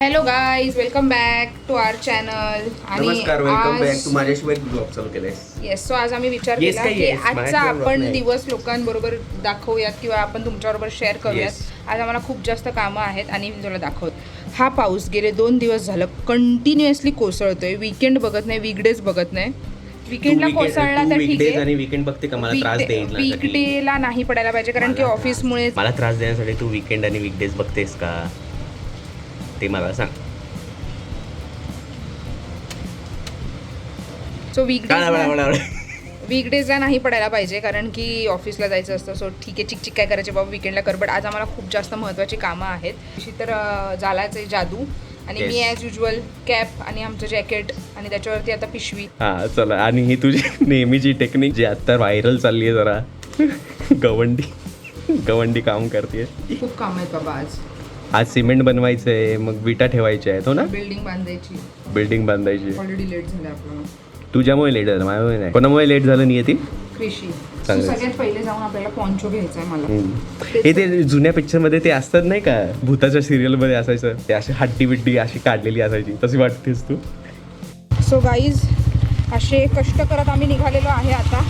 Hello guys, welcome back to our channel. नमस्कार, welcome back to माझ्याशिवाय blog चालू केलाय. येस, सो आज आम्ही विचार Yes केला काय की yes? आजचा माझ्याशिवाय vlog आपण नाही. दिवस लोकांबरोबर दाखवूयात किंवा आपण तुमच्याबरोबर शेअर करूयात. Yes. आज आम्हाला खूप जास्त कामं आहेत आणि मी तुला दाखवत. हा पाऊस गेले 2 दिवस झालं कंटिन्युअसली कोसळतोय. वीकेंड बघत नाही, वीकडेज बघत नाही. वीकेंडला कोसळला तर ठीक आहे आणि वीकेंड बघते का मला त्रास देईल वीकडेला नाही पडायला पाहिजे, कारण की ऑफिसमुळे मला त्रास देण्यासाठी तू वीकेंड आणि वीकडेज बघतेस का ते मला सांग. सो वीकडेजला नाही पडायला पाहिजे, कारण की ऑफिसला जायचं असतं. सो ठीक आहे, चिकचिक काय करायचे बाबा, वीकेंडला कर. बट आज आम्हाला खूप जास्त महत्त्वाची कामं आहेत. तशी तर झालाच आहे जादू. आणि मी ॲज युजल कॅप आणि आमचं जॅकेट आणि त्याच्यावरती आता पिशवी. हा चला, आणि ही तुझी नेहमीची टेक्निक जी आता व्हायरल चालली आहे जरा गवंडी काम करते. खूप काम आहेत बाबा आज. आज सिमेंट बनवायचं आहे, मग विटा ठेवायच्या आहेत हो ना, बिल्डिंग बांधायची. ऑलरेडी लेट झालं आपलं. तुझ्यामुळे लेट झालं, माझ्यामुळे नाही. कोणामुळे लेट झालं नाही ती कृषी. चांगलं. सगळ्यात पहिले जाऊन आपल्याला पॉन्चो घ्यायचा आहे मला. हे ते जुन्या पिक्चरमध्ये ते असतात नाही का, भूताच्या सिरियलमध्ये असायचं, ते अशी हड्डी बिड्डी अशी काढलेली असायची, तशी वाटतेस तू. सो गाईज, असे कष्ट करत आम्ही निघालेलो आहे. आता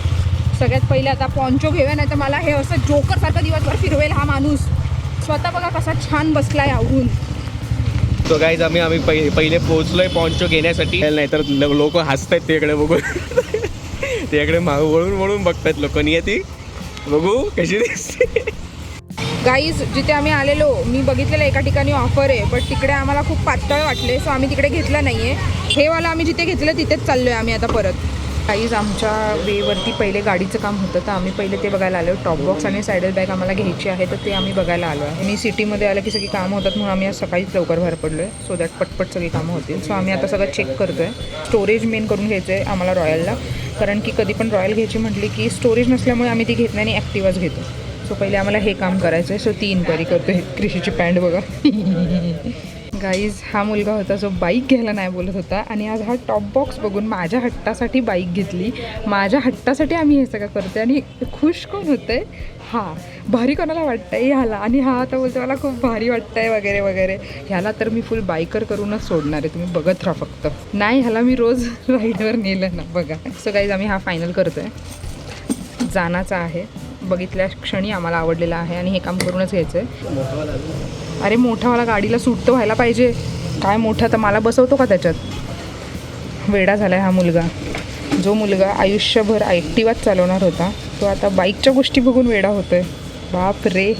सगळ्यात पहिले आता पॉन्चो घेऊया, नाही तर मला हे असं जोकरसारखं दिवसभर फिरवेल हा माणूस. स्वतः बघा कसा छान बसलाय आवडून. तो गाईज आम्ही पहिले पोहोचलोय पॉन्चो घेण्यासाठी, नाहीतर लोक हसतायत त्याकडे बघून त्याकडे मागं वळून बघतायत लोक. ती बघू कशी दिसते. गाईज, जिथे आम्ही आलेलो, मी बघितलेलं एका ठिकाणी ऑफर आहे, बट तिकडे आम्हाला खूप पातळ वाटले. सो आम्ही तिकडे घेतलं नाही आहे. हे वाला आम्ही जिथे घेतलं तिथेच चाललो आहे आम्ही आता परत. गाईज, आमच्या वेवरती पहिले गाडीचं काम होतं, तर आम्ही पहिले ते बघायला आलो. टॉप बॉक्स आणि सायडल बॅग आम्हाला घ्यायची आहे, तर ते आम्ही बघायला आलो आहे. मी सिटीमध्ये आलं की सगळी कामं होतात, म्हणून आम्ही आज सकाळीच लवकर बाहेर पडलो आहे, सो दॅट पटपट सगळी कामं होतील. सो आम्ही आता सगळं चेक करतो आहे. स्टोरेज मेन करून घ्यायचं आहे आम्हाला रॉयलला, कारण की कधी पण रॉयल घ्यायची म्हटली की स्टोरेज नसल्यामुळे आम्ही ती घेत नाही आणि ॲक्टिवाच घेतो. सो पहिले आम्हाला हे काम करायचं आहे. सो ती इन्क्वायरी करतो. हे कृषीची पॅन्ट बघा. गाईज, हा मुलगा होता जो बाईक घ्यायला नाही बोलत होता, आणि आज हा टॉप बॉक्स बघून माझ्या हट्टासाठी बाईक घेतली. माझ्या हट्टासाठी आम्ही हे सगळं करतो. आणि खुश कोण होतं आहे? हा भारी कोणाला वाटतं आहे ह्याला, आणि हा आता बोलतो मला खूप भारी वाटतं आहे वगैरे वगैरे. ह्याला तर मी फुल बाईकर करूनच सोडणार आहे, तुम्ही बघत राहा फक्त. नाही, ह्याला मी रोज राईडवर नेलं ना बघा. सो गाईज, आम्ही हा फायनल करतो आहे. जाण्याचा आहे, बघितल्या क्षणी आम्हाला आवडलेला आहे आणि हे काम करूनच घ्यायचं आहे. अरे मोठावाला गाडीला सूट तर व्हायला पाहिजे. काय मोठा, तर मला बसवतो का त्याच्यात? वेडा झाला आहे हा मुलगा. जो मुलगा आयुष्यभर ॲक्टिवाच चालवणार होता, तो आता बाईकच्या गोष्टी बघून वेडा होतो आहे. बाप रे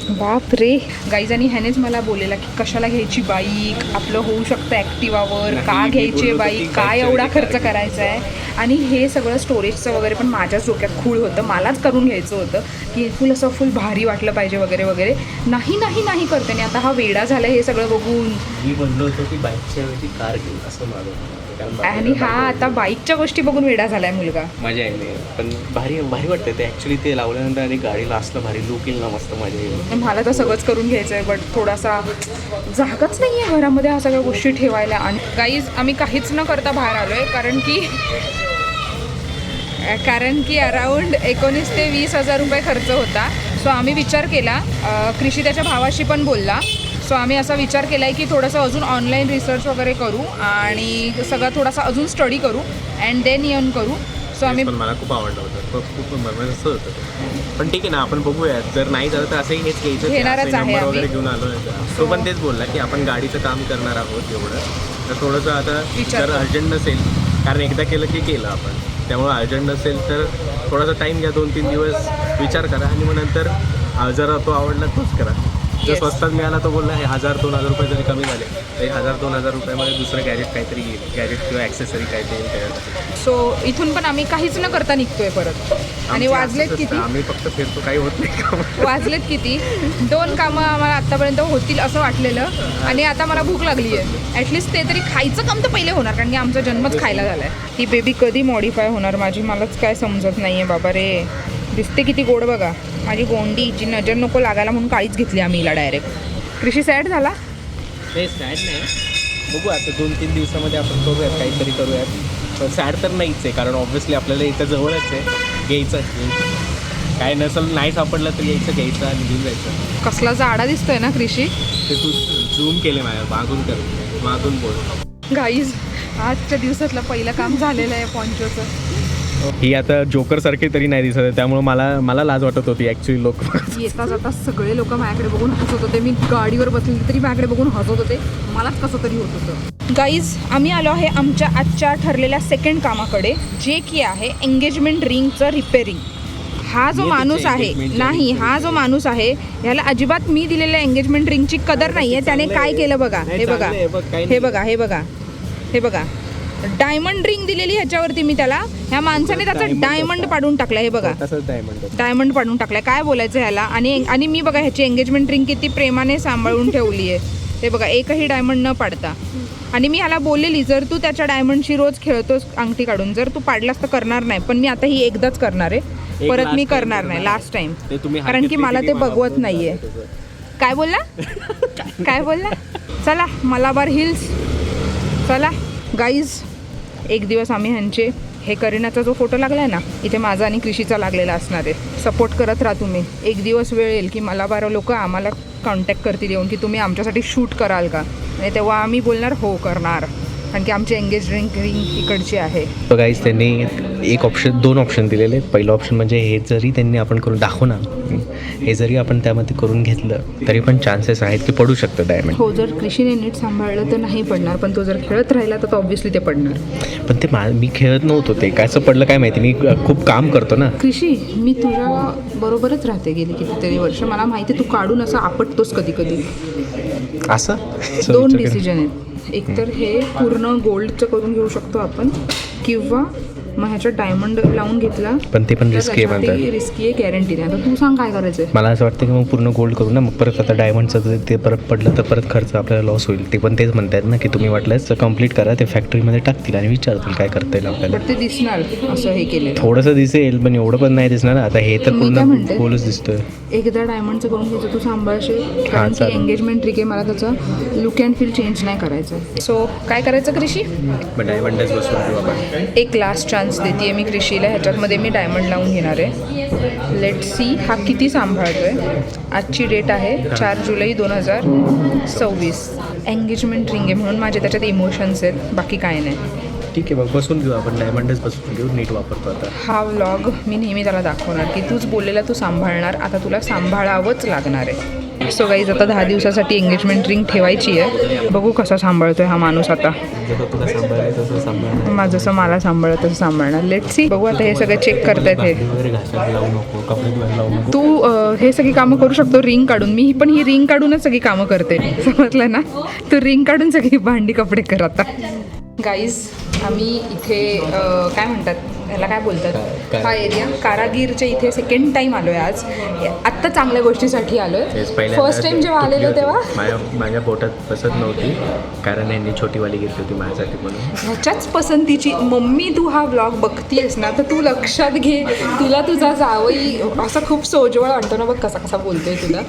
बाप रे. गाईज, आणि ह्यानेच मला बोललेला की कशाला घ्यायची बाईक, आपलं होऊ शकतं ॲक्टिवावर, का घ्यायची बाईक, काय एवढा खर्च करायचा आहे. आणि हे सगळं स्टोरेजचं वगैरे पण माझ्याच डोक्यात खूळ होतं, मलाच करून घ्यायचं होतं की फुल असं फुल भारी वाटलं पाहिजे वगैरे वगैरे. नाही करते. आणि आता हा वेडा झाला हे सगळं बघून. मी म्हणलो होतो की बाईकच्या ऐवजी कार घेऊ असं माझं, आणि हा आता बाईकच्या गोष्टी बघून वेडा झालाय मुलगा. मजा आहे, पण भारी वाटतं ते ॲक्च्युली. ते लावल्यानंतर आणि गाडीला असलं भारी लुक येईल ना, मस्त मजा येईल. मला तर सगळंच करून घ्यायचं आहे, बट थोडासा जागाच नाही आहे घरामध्ये ह्या सगळ्या गोष्टी ठेवायला. आणि गाईज, आम्ही काहीच न करता बाहेर आलो आहे, कारण की अराऊंड 19 ते 20 हजार रुपये खर्च होता. सो आम्ही विचार केला, कृषी त्याच्या भावाशी पण बोलला. सो आम्ही असा विचार केला आहे की थोडंसं अजून ऑनलाईन रिसर्च वगैरे करू आणि सगळं थोडासा अजून स्टडी करू अँड देन येऊन करू. सो आम्ही मला खूप आवडलं होतं, खूप असं होतं. पण ठीक आहे ना, आपण बघूया. जर नाही झालं तर असंही हेच घ्यायचं, घेणारच आहे नंबर वगैरे घेऊन आलो. तो पण तेच बोलला की आपण गाडीचं काम करणार आहोत एवढं, तर थोडंसं आता जर अर्जंट नसेल, कारण एकदा केलं की केलं आपण, त्यामुळे अर्जंट नसेल तर थोडासा टाईम घ्या, 2-3 दिवस विचार करा, आणि मग नंतर जर तो आवडला तोच करा. जर स्वस्तात मिळाला तो बोलला हे 1000-2000 रुपये जरी कमी झाले तर 1000-2000 रुपयामध्ये दुसरं गॅजेट काहीतरी येईल, गॅजेट किंवा ॲक्सेसरी काहीतरी येईल. सो इथून पण आम्ही काहीच न करता निघतोय परत. आणि वाजलेत किती? आम्ही फक्त फिरतो, काही होत नाही. वाजलेत किती? 2 कामं आम्हाला आत्तापर्यंत होतील असं वाटलेलं, आणि आता मला भूक लागली आहे. ॲटलिस्ट ते तरी खायचं काम तर पहिले होणार, कारण की आमचा जन्मच खायला झाला आहे. ती बेबी कधी मॉडिफाय होणार माझी, मलाच काय समजत नाही आहे बाबा रे. दिसते किती गोड बघा. माझी गोंडी जी नजर नको लागायला म्हणून काळीच घेतली आम्ही हिला डायरेक्ट. कृषी सॅड झाला? हे सॅड नाही, बघू आता 2-3 दिवसामध्ये आपण करूयात, काहीतरी करूयात. पण सॅड तर नाहीच आहे, कारण ऑब्व्हियसली आपल्याला इथं जवळच आहे, घ्यायचं. काय नसेल, नाही सापडलं तर यायचं, घ्यायचं आणि घेऊन जायचं. कसला जाडा दिसतोय ना कृषी. ते तू झूम केले माझ्या मागून बोल. गाईज आजच्या दिवसातलं पहिलं काम झालेलं आहे पॉन्चोचं. ही आता जोकर सारखी तरी नाही दिसत आहे, त्यामुळे मला लाज वाटत होती ॲक्च्युली. लोक येता जाता सगळे लोक माझ्याकडे बघून हसत होते. मी गाडीवर बसले तरी माझ्याकडे बघून हसत होते. मलाच कसं तरी होत होतं. गाईज आम्ही आलो आहे आमच्या आजच्या ठरलेल्या सेकंड कामाकडे, जे की आहे एंगेजमेंट रिंगचं रिपेअरिंग. हा जो माणूस आहे नाही, हा जो माणूस आहे ह्याला अजिबात मी दिलेल्या एंगेजमेंट रिंगची कदर नाही आहे. त्याने काय केलं बघा, हे बघा हे बघा हे बघा हे बघा, डायमंड रिंग दिलेली ह्याच्यावरती मी त्याला. ह्या माणसाने त्याचा डायमंड पाडून टाकला. हे बघा डायमंड पाडून टाकलाय. काय बोलायचं ह्याला. आणि मी बघा ह्याची एंगेजमेंट रिंग किती प्रेमाने सांभाळून ठेवली आहे. हे बघा एकही डायमंड न पाडता. आणि मी ह्याला बोललेली जर तू त्याच्या डायमंडशी रोज खेळतोस अंगठी काढून, जर तू पाडलास तर करणार नाही. पण मी आता ही एकदाच करणार आहे, परत मी करणार नाही. लास्ट टाइम, कारण की मला ते बघवत नाहीये. काय बोलला काय बोलला. चला मलाबार हिल्स चला. गाईज एक दिवस आम्ही ह्यांचे हे करीनाचा जो फोटो लागला आहे ना, इथे माझा आणि कृषीचा लागलेला असणार आहे. सपोर्ट करत राहा तुम्ही. एक दिवस वेळ येईल की मलाबार लोक आम्हाला कॉन्टॅक्ट करतील येऊन की तुम्ही आमच्यासाठी शूट कराल का, आणि तेव्हा आम्ही बोलणार हो करणार, कारण की आमची एंगेजमेंट रिंग इकडची आहे. तर गाईज त्यांनी दोन ऑप्शन दिलेले आहेत. पहिलं ऑप्शन म्हणजे हे जरी त्यांनी आपण करून दाखवू ना, हे जरी आपण त्यामध्ये करून घेतलं तरी पण चान्सेस आहेत की पडू शकतं डायमंड. हो, जर कृषीने नीट सांभाळलं तर नाही पडणार, पण तो जर खेळत राहिला तर ऑब्व्हियसली ते पडणार. पण ते मी खेळत नव्हतो, ते कायचं पडलं काय माहिती. मी खूप काम करतो ना. कृषी, मी तुझ्या बरोबरच राहते गेली कितीतरी वर्ष. मला माहिती तू काढून असं आपटतोस कधी कधी. असं दोन डिसिजन आहेत. एकतर हे पूर्ण गोल्डचं करून घेऊ शकतो आपण, किंवा मग ह्याच्यात डायमंड लावून घेतला. पण ते पण रिस्की आहे म्हणतात. रिस्की आहे, गॅरंटी नाही. आता तू सांग काय करायचं. मला असं वाटतं की मग पूर्ण गोल्ड करू ना, मग परत आता डायमंडचं ते परत पडलं तर परत खर्च आपल्याला लॉस होईल. ते पण तेच म्हणतात ना की तुम्ही वाटलंच तर कम्प्लीट करा, ते फॅक्टरीमध्ये टाकतील आणि विचारतील काय करता येईल आपल्याला. पण ते दिसणार असं हे केलं थोडंसं दिसेल, पण एवढं पण नाही दिसणार. आता हे तर पूर्ण गोलच दिसतोय. एकदा डायमंडचं करून घ्यायचं, तू सांभाळशील, कारण की एंगेजमेंट ट्रिक आहे. मला त्याचं लुक अँड फील चेंज नाही करायचं. सो काय करायचं कृषी. डायमंडच बसून घेऊ आपण. एक लास्ट चान्स देते मी कृषीला. ह्याच्यातमध्ये मी डायमंड लावून घेणार आहे. लेट सी हा किती सांभाळतोय. आजची डेट आहे 4 जुलै 2026. एंगेजमेंट रिंग आहे म्हणून माझे त्याच्यात इमोशन्स आहेत, बाकी काय नाही. ठीक आहे, मग बसून घेऊ आपण. डायमंडच बसून घेऊ. नीट वापरतो आता. हा व्लॉग मी नेहमी त्याला दाखवणार की तूच बोललेला तू सांभाळणार, आता तुला सांभाळावंच लागणार आहे. सो गाईज आता 10 दिवसासाठी एंगेजमेंट रिंग ठेवायची आहे. बघू कसा सांभाळतोय हा माणूस. आता जसं मला सांभाळत तसं सांभाळणार. Let see. बघू आता. हे सगळं चेक करतायत. हे तू हे सगळी कामं करू शकतो रिंग काढून. मी पण ही रिंग काढूनच सगळी कामं करते, समजलं ना. तू रिंग काढून सगळी भांडी कपडे कर आता. गाईज आम्ही इथे काय म्हणतात ह्याला, काय बोलतात हा एरिया, कारागीरच्या इथे सेकंड टाईम आलो आहे आज. आत्ता चांगल्या गोष्टीसाठी आलो आहे. फर्स्ट टाईम जेव्हा आलेलो तेव्हा माझ्या पोटात बसत नव्हती, कारण यांनी छोटीवाली घेतली होती माझ्यासाठी म्हणून. ह्याच्याच पसंतीची. मम्मी तू हा ब्लॉग बघतीयस ना, तर तू लक्षात घे, तुला तुझा जावई असं खूप सोजवळ वाटतो ना. बघ कसा कसा बोलतोय तुला.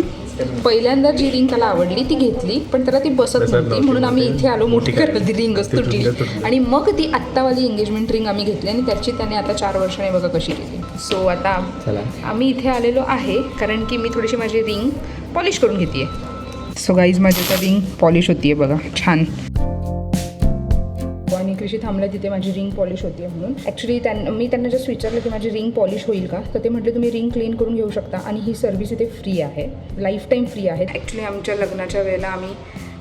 पहिल्यांदा जी रिंग त्याला आवडली ती घेतली, पण त्याला ती बसत नव्हती म्हणून आम्ही इथे आलो. मोठी करायला ती रिंगच तुटली, आणि मग ती आत्तावाली एंगेजमेंट रिंग आम्ही घेतली, आणि त्याची त्याने आता 4 वर्षाने बघा कशी केली. सो आता आम्ही इथे आलेलो आहे कारण की मी थोडीशी माझी रिंग पॉलिश करून घेते. सो गाईज माझी आता रिंग पॉलिश होती आहे बघा, छान. आणि कृषी थांबला तिथे माझी रिंग पॉलिश होती आहे म्हणून. ॲक्च्युली मी त्यांना जस्ट विचारलं की माझी रिंग पॉलिश होईल का, तर ते म्हटले तुम्ही रिंग क्लीन करून घेऊ शकता, आणि ही सर्व्हिस इथे फ्री आहे, लाईफ टाईम फ्री आहे. ॲक्च्युली आमच्या लग्नाच्या वेळेला आम्ही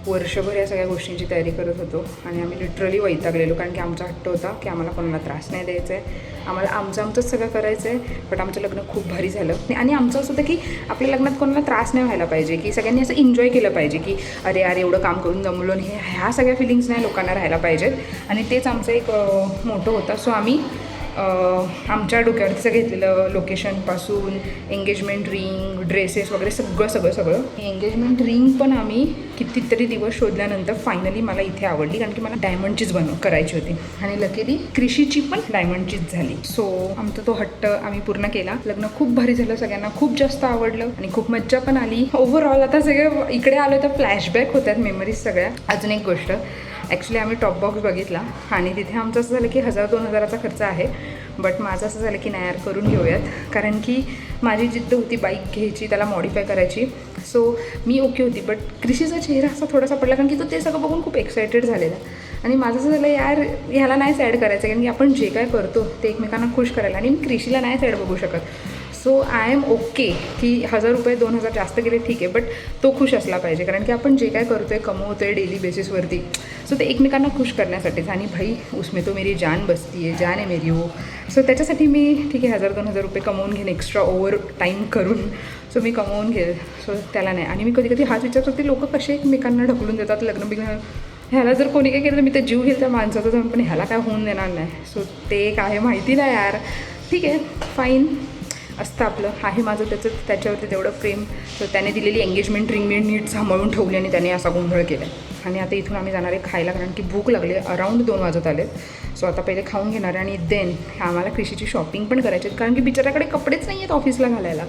वर्षभर या सगळ्या गोष्टींची तयारी करत होतो, आणि आम्ही लिटरली वैतागलेलो, कारण की आमचा हट्ट होता की आम्हाला कोणाला त्रास नाही द्यायचा आहे, आम्हाला आमचंच सगळं करायचं आहे. बट आमचं लग्न खूप भारी झालं, आणि आमचं असं होतं की आपल्या लग्नात कोणाला त्रास नाही व्हायला पाहिजे, की सगळ्यांनी असं एन्जॉय केलं पाहिजे, की अरे एवढं काम करून जमलो, आणि ह्या सगळ्या फिलिंग्स नाही लोकांना राहायला पाहिजेत, आणि तेच आमचं एक मोठं होतं. सो आम्ही आमच्या डोक्यावरतीचं घेतलेलं लोकेशनपासून एंगेजमेंट रिंग, ड्रेसेस वगैरे सगळं. एंगेजमेंट रिंग पण आम्ही कितीतरी दिवस शोधल्यानंतर फायनली मला इथे आवडली, कारण की मला डायमंडचीच करायची होती, आणि लकीली कृषीची पण डायमंडचीच झाली. सो आमचा तो हट्ट आम्ही पूर्ण केला. लग्न खूप भारी झालं, सगळ्यांना खूप जास्त आवडलं, आणि खूप मज्जा पण आली. ओव्हरऑल आता सगळं इकडे आलो तर फ्लॅशबॅक होतात, मेमरीज सगळ्या. अजून एक गोष्ट, ॲक्च्युली आम्ही टॉप बॉक्स बघितला, आणि तिथे आमचं असं झालं की 1000-2000चा खर्च आहे. बट माझं असं झालं की नाही यार, करून घेऊयात, कारण की माझी जिद्द होती बाईक घ्यायची, त्याला मॉडिफाय करायची. सो मी ओके होती. बट क्रिशीचा चेहरा असा थोडासा पडला कारण की तो ते सगळं बघून खूप एक्सायटेड झालेला. आणि माझं असं झालं यार ह्याला नाही सॅड करायचं कारण की आपण जे काय करतो ते एकमेकांना खुश करायला. आणि मी क्रिशीला नाही सॅड बघू शकत. सो आय एम ओके की 1000 रुपये 2000 जास्त गेले ठीक आहे, बट तो खुश असला पाहिजे कारण की आपण जे काय करतो आहे कमवतो आहे डेली बेसिसवरती. सो ते एकमेकांना खुश करण्यासाठीच. आणि भाई उसमें तो मेरी जान बसती आहे, जान आहे मेरी हो. सो त्याच्यासाठी मी ठीक आहे 1000-2000 रुपये कमवून घेईन एक्स्ट्रा ओव्हर टाईम करून. सो मी कमवून घेईल. सो त्याला नाही. आणि मी कधी कधी हाच विचार करते लोक कसे एकमेकांना ढकलून देतात लग्न बिग्न. ह्याला जर कोणी काय केलं तर मी तर जीव घेईल त्या माणसाचा जाऊन, पण ह्याला काय होऊन देणार नाही. सो ते काय माहिती नाही यार. ठीक आहे फाईन असतं आपलं. आहे माझं त्याच्यावरती तेवढं प्रेम. तर त्याने दिलेली एंगेजमेंट रिंग मी नीट सांभाळून ठेवली आणि त्याने असा गोंधळ केला. आणि आता इथून आम्ही जाणार आहे खायला कारण की भूक लागली. अराऊंड 2 वाजत आले. सो आता पहिले खाऊन घेणार आहे आणि देन आम्हाला क्रिशीची शॉपिंग पण करायची आहेत कारण की बिचाराकडे कपडेच नाही आहेत ऑफिसला घालायला.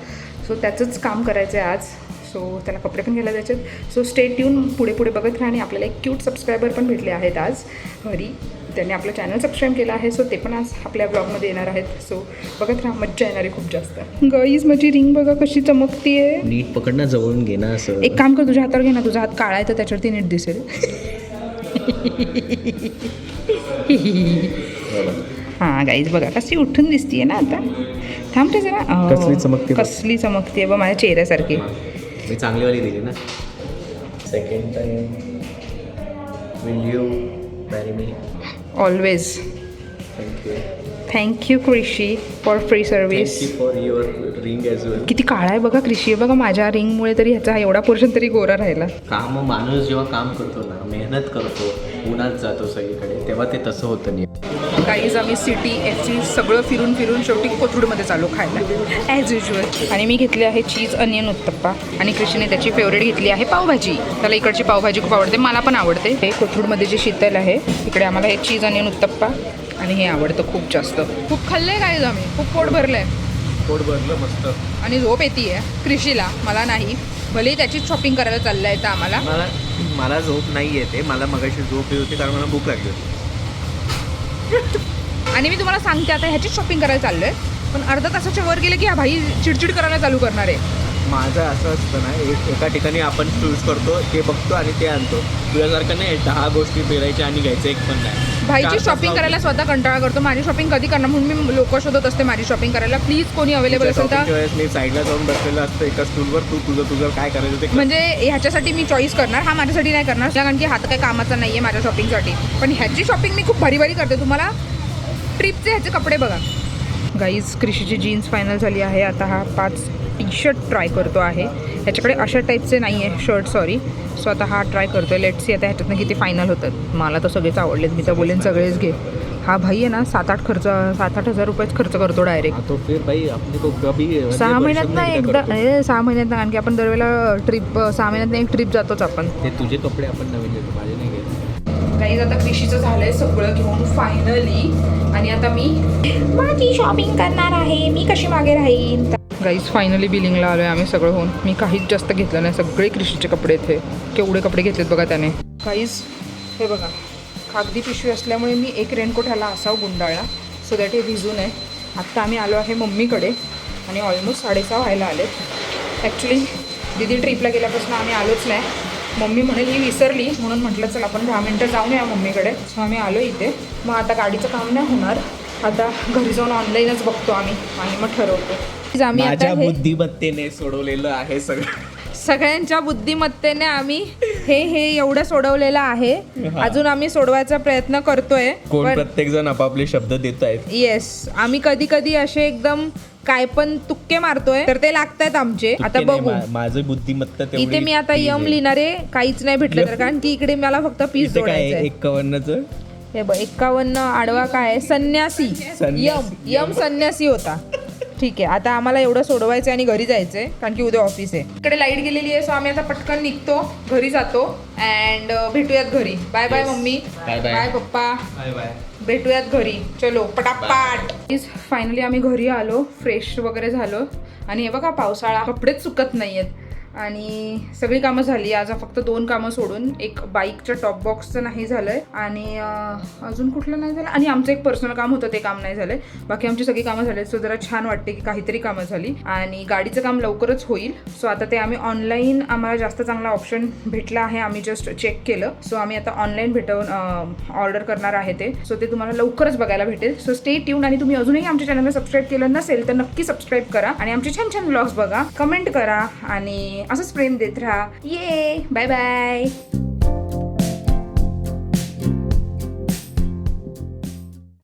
सो त्याचंच काम करायचं आहे आज. सो त्याला कपडे पण घ्यायला द्यायचे आहेत. सो स्टे ट्यून पुढे पुढे बघत राहा. आणि आपल्याला एक क्यूट सबस्क्रायबर पण भेटले आहेत आज घरी. त्यांनी आपलं चॅनल सबस्क्राईब केलं आहे. सो ते पण आज आपल्या ब्लॉगमध्ये येणार आहेत. सो बघत राहा, मज्जा येणार आहे खूप जास्त. गाईज माझी रिंग बघा कशी चमकती आहे. नीट पकडणं, जवळून घे ना असं. एक काम कर, तुझ्या हातावर घे ना. तुझा हात काळा आहे तर त्याच्यावरती नीट दिसेल. हां गाईज बघा कशी उठून दिसतीये ना आता. थांबते जरा. कसली चमकते बघ. कसली चमकते बघ माझ्या चेहऱ्यासारखी. मी चांगलीवाली दिली ना. Second time will you marry me. Always. Thank you. Thank you Krishi for free service. Thank you for your ring as well. किती काळा आहे बघा क्रिशी आहे बघा. माझ्या रिंगमुळे तरी ह्याचा एवढा पोर्शन तरी गोरा राहिला. काम माणूस जेव्हा काम करतो ना, मेहनत करतो, उन्हात जातो सगळीकडे, तेव्हा ते तसं होतं नाही. गाईज आम्ही सिटी एफसी सगळं फिरून फिरून शेवटी कोथरूडमध्ये चालू खायला ॲज युजल. आणि मी घेतली आहे चीज अनियन उत्तप्पा आणि क्रिशीने त्याची फेवरेट घेतली आहे पावभाजी. त्याला इकडची पावभाजी खूप आवडते, मला पण आवडते. हे कोथरूडमध्ये जे शीतल आहे इकडे आम्हाला हे चीज अनियन उत्तप्पा आणि हे आवडतं खूप जास्त. खूप खाल्लंय गाईज आम्ही. खूप पोट भरलंय. पोट भरलं मस्त. आणि झोप येते आहे क्रिशीला, मला नाही. भलेही त्याचीच शॉपिंग करायला चाललं आहे तर आम्हाला. मला झोप नाही येते. मला मगाशी झोप येत होती कारण मला भूक लागली होती. आणि मी तुम्हाला सांगते आता ह्याचीच शॉपिंग करायला चाललो आहे. पण अर्धा तासाच्या वर गेले की हा भाई चिडचिड करायला चालू करणार आहे. माझं असं असतं ना, एका ठिकाणी आपण चूज करतो, ते बघतो आणि ते आणतो. तुझ्यासारखं नाही 10 गोष्टी फिरायच्या आणि घ्यायचं एक पण नाही. भाईची शॉपिंग करायला स्वतः कंटाळा करतो. माझी शॉपिंग कधी करणार म्हणून मी लोक शोधत असते माझी शॉपिंग करायला. प्लीज कोणी अवेलेबल असेल तर. मी साईडला जाऊन बसलेलं असतं एका स्टूलवर. तुझं काय करायचं ते. म्हणजे ह्याच्यासाठी मी चॉईस करणार, हा माझ्यासाठी नाही करणार कारण की हात काही कामाचा नाही आहे माझ्या शॉपिंगसाठी. पण ह्याची शॉपिंग मी खूप भारी भारी करते. तुम्हाला ट्रिपचे ह्याचे कपडे बघा. गाईज क्रिशीची जीन्स फायनल झाली आहे. आता हा 5 टी-शर्ट ट्राय करतो आहे. ह्याच्याकडे अशा टाईपचे नाही आहे शर्ट, सॉरी. सो आता हा ट्राय करतो आहे. लेट्स सी आता ह्याच्यातनं किती फायनल होतात. मला तर सगळेच आवडलेत. मी तर बोलेन सगळेच घे. हा भाई आहे ना 7-8 हजार रुपयेच खर्च करतो डायरेक्ट. तो फिर भाई आपने को कभी 6 महिन्यात ना एकदा. 6 महिन्यात ना, कारण की आपण दरवेळेला ट्रिप 6 महिन्यात एक ट्रिप जातोच आपण. ते तुझे कपडे आपण नवीन घेतो, माझे नाही घेतो. गाईज आता क्रिशीचं झालंय सगळं घेऊन फायनली. आणि आता मी माझी शॉपिंग करणार आहे. मी कशी मागे राहीन. गाईज फायनली बिलिंगला आलो आहे आम्ही सगळं होऊन. मी काहीच जास्त घेतलं नाही. सगळे क्रिशीचे कपडे इथे. केवढे कपडे घेतलेत बघा त्याने. गाईज हे बघा कागदी पिशवी असल्यामुळे मी एक रेनकोट ह्याला असा गुंडाळला सो दॅट हे भिजू नये. आत्ता आम्ही आलो आहे मम्मीकडे आणि ऑलमोस्ट 6:30 व्हायला आले. ॲक्च्युली दीदी ट्रिपला गेल्यापासून आम्ही आलोच नाही. मम्मी म्हणेल ही विसरली म्हणून म्हटलं चल आपण 10 मिनटं जाऊन या मम्मीकडे. सो आम्ही आलो इथे. मग आता गाडीचं काम नाही होणार. आता घरी जाऊन ऑनलाईनच बघतो आम्ही आणि मग ठरवतो. आम्ही माझ्या आता बुद्धिमत्तेने सोडवलेलं आहे सगळं. सगळ्यांच्या बुद्धिमत्तेने आम्ही हे एवढं सोडवलेलं आहे. अजून आम्ही सोडवायचा प्रयत्न करतोय. कोण प्रत्येक जण आपापले शब्द देत आहेत. येस आम्ही कधी कधी असे एकदम काय पण तुक्के मारतोय तर ते लागतायत आमचे. आता बघू. माझं बुद्धिमत्ता इथे मी आता यम लिहिणारे काहीच नाही भेटलं तर, कारण की इकडे मला फक्त पीस जोडायचं आहे. 51चं हे बघ 51 आडवा काय संन्यासी. यम संन्यासी होता. ठीक आहे आता आम्हाला एवढं सोडवायचं आणि घरी जायचंय कारण की उद्या ऑफिस आहे. इकडे लाईट गेलेली आहे. सो आम्ही आता पटकन निघतो, घरी जातो अँड भेटूयात घरी. Bye bye mummy. Bye papa. Bye bye. भेटूयात घरी. चलो पटापट. फायनली आम्ही घरी आलो, फ्रेश वगैरे झालो आणि हे बघा पावसाळा, कपडेच सुकत नाही आहेत. आणि सगळी कामं झाली. आज फक्त 2 कामं सोडून, एक बाईकच्या टॉप बॉक्सचं नाही झालं आहे आणि अजून कुठलं नाही झालं, आणि आमचं एक पर्सनल काम होतं ते काम नाही झालं आहे. बाकी आमची सगळी कामं झाली. सो जरा छान वाटते की काहीतरी कामं झाली. आणि गाडीचं काम लवकरच होईल. सो आता ते आम्ही ऑनलाईन, आम्हाला जास्त चांगला ऑप्शन भेटला आहे, आम्ही जस्ट चेक केलं. सो आम्ही आता ऑनलाईन ऑर्डर करणार आहे ते. सो ते तुम्हाला लवकरच बघायला भेटेल. So stay tune. आणि तुम्ही अजूनही आमच्या चॅनलला सबस्क्राईब केलं नसेल तर नक्की सबस्क्राईब करा आणि आमचे छान छान व्लॉग्स बघा, कमेंट करा आणि असंच प्रेम देत राहा. ये बाय बाय.